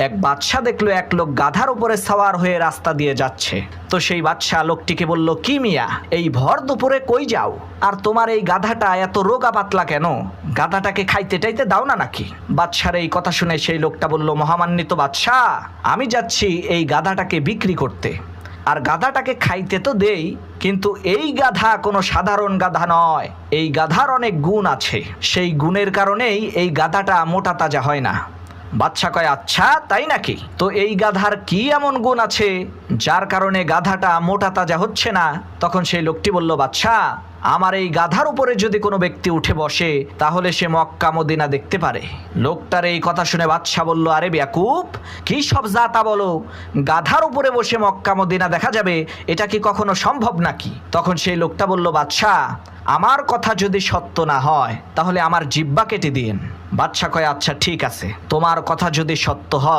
এক বাদশা দেখলো এক লোক গাধার উপরে সাওয়ার হয়ে রাস্তা দিয়ে যাচ্ছে। তো সেই বাদশা লোকটিকে বলল, কি মিয়া, এই ভর দুপুরে কই যাও? আর তোমার এই গাধাটা এত রোগা পাতলা কেন? গাধাটাকে খাইতে টাইতে দাও না নাকি? বাদশার এই কথা শুনে সেই লোকটা বলল, মহামান্বিত বাদশা, আমি যাচ্ছি এই গাধাটাকে বিক্রি করতে, আর গাধাটাকে খাইতে তো দেই, কিন্তু এই গাধা কোনো সাধারণ গাধা নয়। এই গাধার অনেক গুণ আছে, সেই গুণের কারণেই এই গাধাটা মোটা তাজা হয় না। বাদশা কয়, আচ্ছা তাই নাকি? তো এই গাধার কি এমন গুণ আছে যার কারণে গাধাটা মোটা তাজা হচ্ছে না? তখন সেই লোকটি বলল, বাদশা, আমার এই গাধার উপরে যদি কোনো ব্যক্তি উঠে বসে তাহলে সে মক্কা মদিনা দেখতে পারে। লোকটার এই কথা শুনে বাদশা বলল, আরে বেয়াকুব, কি সব জাতা বলো? গাধার উপরে বসে মক্কা মদিনা দেখা যাবে, এটা কি কখনো সম্ভব নাকি? তখন সেই লোকটা বলল, বাদশা, আমার কথা যদি সত্য না হয় তাহলে আমার জিহ্বা কেটে দিয়েন। বাদশা কয়, আচ্ছা ঠিক আছে, তোমার কথা যদি সত্য হয়